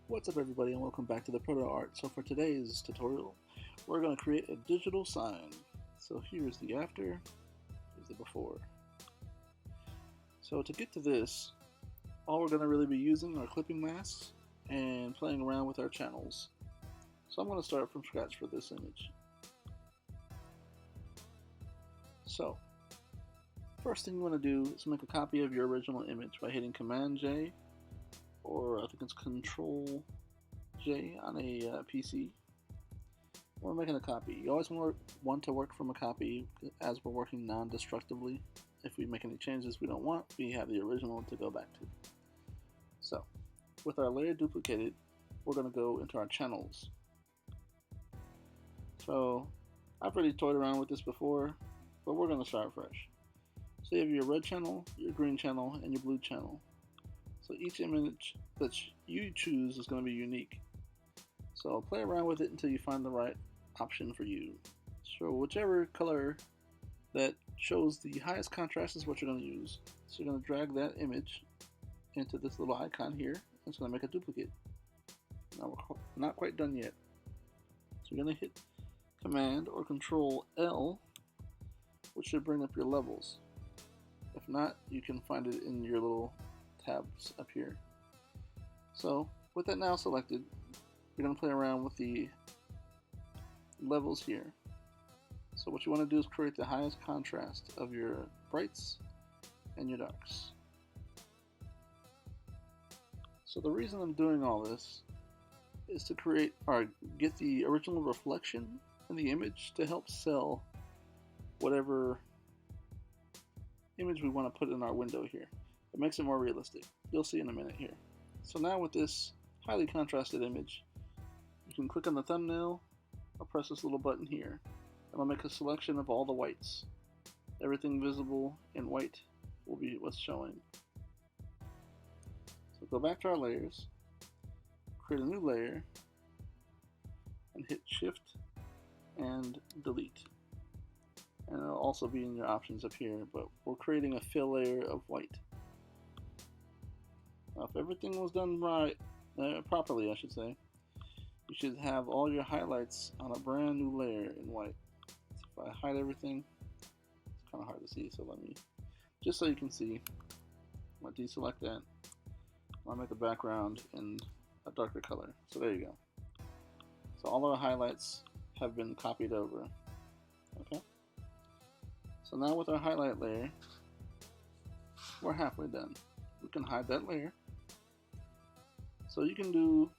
What's up everybody and welcome back to the Proto Art. So for today's tutorial, we're going to create a digital sign. So here's the after, here's the before. So to get to this, all we're going to really be using are clipping masks and playing around with our channels. So I'm going to start from scratch for this image. So first thing you want to do is make a copy of your original image by hitting Command J, or I think it's Control J on a PC. We're making a copy. You always want to work from a copy as we're working non-destructively. If we make any changes we don't want, we have the original to go back to. So, with our layer duplicated, we're going to go into our channels. So, I've already toyed around with this before, but we're going to start fresh. So you have your red channel, your green channel, and your blue channel. So each image that you choose is going to be unique. So play around with it until you find the right option for you. So whichever color that shows the highest contrast is what you're going to use. So you're going to drag that image into this little icon here. It's going to make a duplicate. Now we're not quite done yet. So you're going to hit Command or Control L, which should bring up your levels. If not, you can find it in your little tabs up here. So with that now selected, you're going to play around with the levels here. So what you want to do is create the highest contrast of your brights and your darks. So the reason I'm doing all this is to create or get the original reflection in the image to help sell whatever image we want to put in our window here. It makes it more realistic. You'll see in a minute here. So now with this highly contrasted image, you can click on the thumbnail or press this little button here. And I'll make a selection of all the whites. Everything visible in white will be what's showing. So go back to our layers, create a new layer, and hit Shift and Delete. And it'll also be in your options up here, but we're creating a fill layer of white. Now if everything was done right, properly I should say, you should have all your highlights on a brand new layer in white. So if I hide everything, it's kind of hard to see, so let me, just so you can see, I'm going to deselect that. I'll make the background in a darker color. So there you go. So all our highlights have been copied over. Okay. So now with our highlight layer, we're halfway done. We can hide that layer. So you can do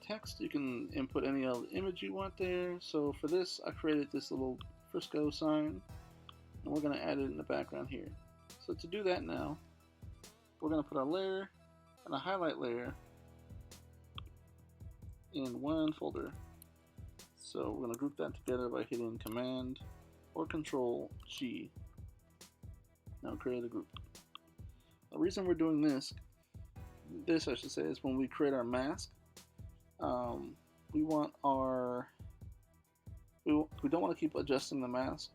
text, you can input any other image you want there. So for this, I created this little Frisco sign, and we're going to add it in the background here. So to do that now, we're going to put our layer and a highlight layer in one folder. So we're going to group that together by hitting Command or Control G. Now create a group. The reason we're doing this I should say, is when we create our mask, we want our, we don't want to keep adjusting the mask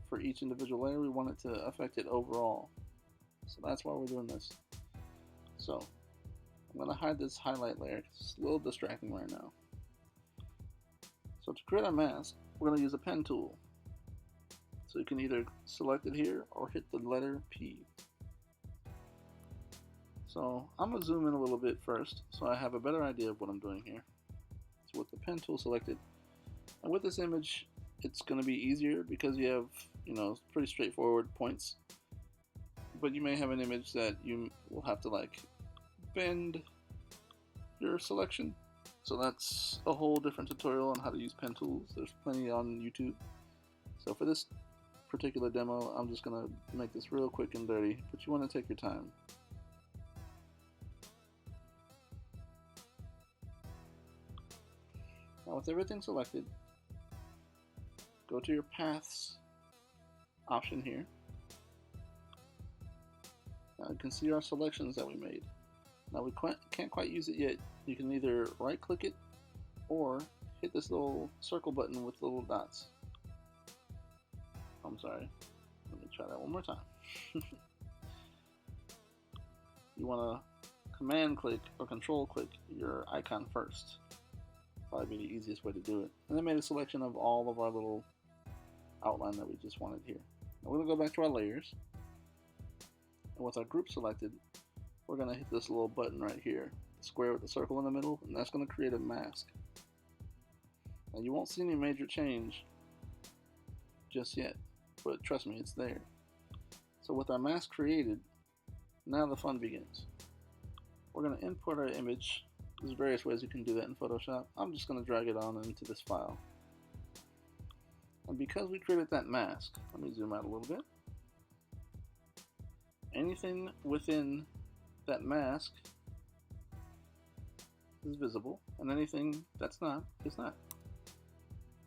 for each individual layer. We want it to affect it overall. So that's why we're doing this. So I'm going to hide this highlight layer because it's a little distracting right now. So to create our mask, we're going to use a pen tool. So you can either select it here or hit the letter P. So I'm going to zoom in a little bit first so I have a better idea of what I'm doing here. So with the pen tool selected, and with this image it's going to be easier because you have, pretty straightforward points. But you may have an image that you will have to like bend your selection. So that's a whole different tutorial on how to use pen tools. There's plenty on YouTube. So for this particular demo, I'm just going to make this real quick and dirty, but you want to take your time. Now with everything selected, go to your Paths option here. Now you can see our selections that we made. Now we can't quite use it yet. You can either right click it or hit this little circle button with little dots. I'm sorry, let me try that one more time. You want to command click or control click your icon first. Probably be the easiest way to do it. And then made a selection of all of our little outline that we just wanted here. Now we're going to go back to our layers. And with our group selected, we're going to hit this little button right here, the square with the circle in the middle, and that's going to create a mask. Now you won't see any major change just yet, but trust me, it's there. So with our mask created, now the fun begins. We're going to import our image. There's various ways you can do that in Photoshop. I'm just going to drag it on into this file. And because we created that mask, let me zoom out a little bit. Anything within that mask is visible, and anything that's not is not.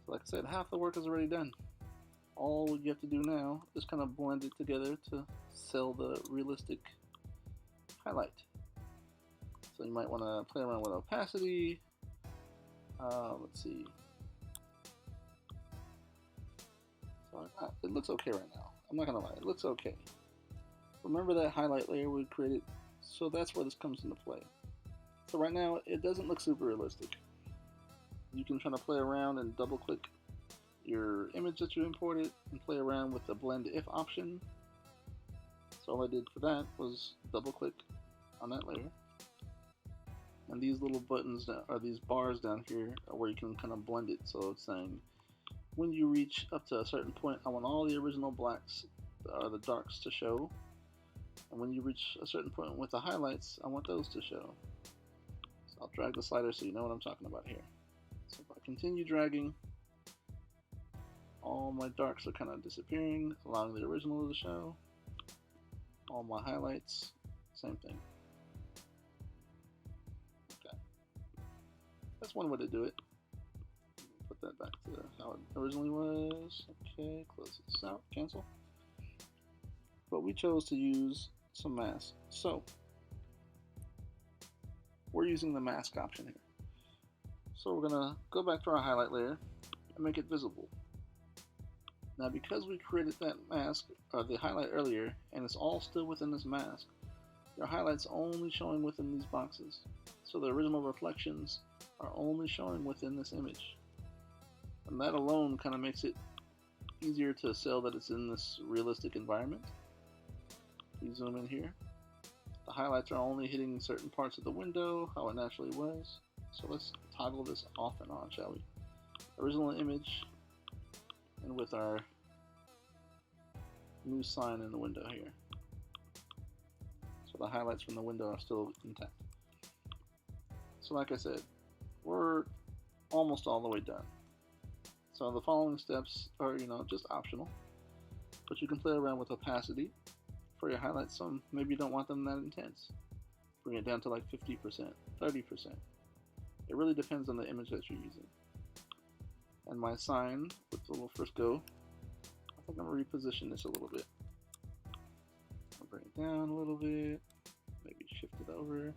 So like I said, half the work is already done. All you have to do now is kind of blend it together to sell the realistic highlight. So you might want to play around with opacity. Let's see. So it looks okay right now. I'm not gonna lie, it looks okay. Remember that highlight layer we created? So that's where this comes into play. So right now it doesn't look super realistic. You can try to play around and double click your image that you imported and play around with the blend if option. So all I did for that was double click on that layer. And these little buttons, or these bars down here, are where you can kind of blend it. So it's saying, when you reach up to a certain point, I want all the original blacks, or the darks, to show. And when you reach a certain point with the highlights, I want those to show. So I'll drag the slider so you know what I'm talking about here. So if I continue dragging, all my darks are kind of disappearing, allowing the original to show. All my highlights, same thing. Okay. That's one way to do it. Put that back to how it originally was. Okay, close this out, cancel. But we chose to use some mask. So we're using the mask option here. So we're gonna go back to our highlight layer and make it visible. Now because we created that mask, or the highlight earlier, and it's all still within this mask, your highlight's only showing within these boxes. So the original reflections are only showing within this image. And that alone kind of makes it easier to sell that it's in this realistic environment. We zoom in here. The highlights are only hitting certain parts of the window, how it naturally was. So let's toggle this off and on, shall we? Original image, and with our new sign in the window here. So the highlights from the window are still intact. So like I said, we're almost all the way done. So the following steps are, just optional, but you can play around with opacity for your highlights. Some maybe you don't want them that intense. Bring it down to like 50%, 30%. It really depends on the image that you're using. And my sign with the little first go, I think I'm gonna reposition this a little bit. I'll bring it down a little bit, maybe shift it over,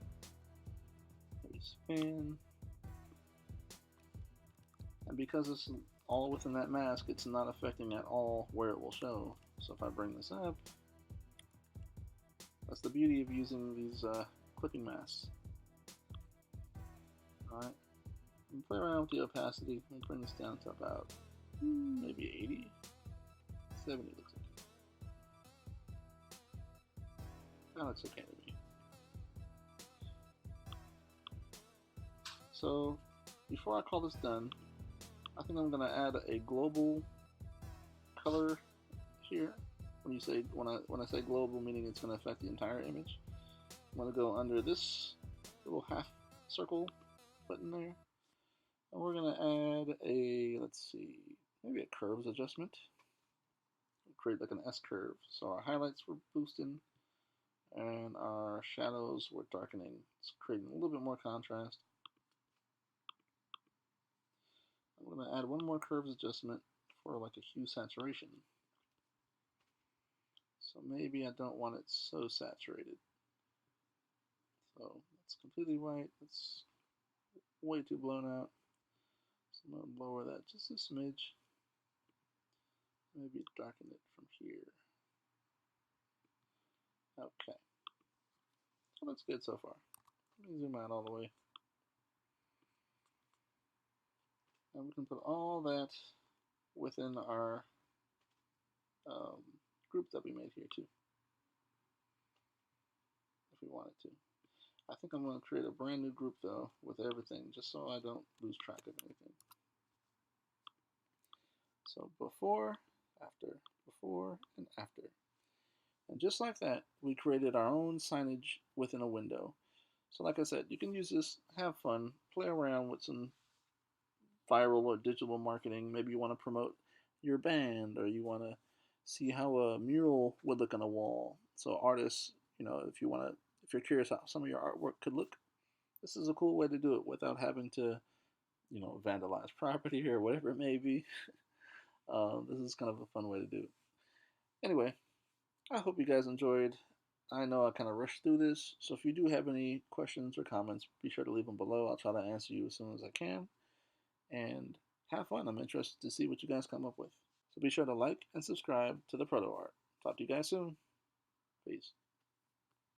maybe spin. And because it's all within that mask, it's not affecting at all where it will show. So if I bring this up, that's the beauty of using these clipping masks. Alright, play around with the opacity and bring this down to about maybe 80, 70 looks okay. That looks okay to me. So before I call this done, I think I'm gonna add a global color here. When I say global, meaning it's gonna affect the entire image. I'm gonna go under this little half circle button there, and we're gonna add a, let's see, maybe a curves adjustment. Create like an S curve. So our highlights were boosting, and our shadows were darkening. It's creating a little bit more contrast. I'm going to add one more curves adjustment for like a hue saturation. So maybe I don't want it so saturated. So it's completely white. It's way too blown out. So I'm going to lower that just a smidge. Maybe darken it from here. Okay. So that's good so far. Let me zoom out all the way. And we can put all that within our um, group that we made here too, if we wanted to. I think I'm going to create a brand new group though with everything, just so I don't lose track of anything. So before, and after. And just like that, we created our own signage within a window. So like I said, you can use this, have fun, play around with some viral or digital marketing. Maybe you want to promote your band, or you want to see how a mural would look on a wall. So artists, if you're curious how some of your artwork could look, this is a cool way to do it without having to, vandalize property or whatever it may be. This is kind of a fun way to do it. Anyway, I hope you guys enjoyed. I know I kind of rushed through this, so if you do have any questions or comments, be sure to leave them below. I'll try to answer you as soon as I can. And have fun. I'm interested to see what you guys come up with. So be sure to like and subscribe to the Proto Art. Talk to you guys soon. Peace.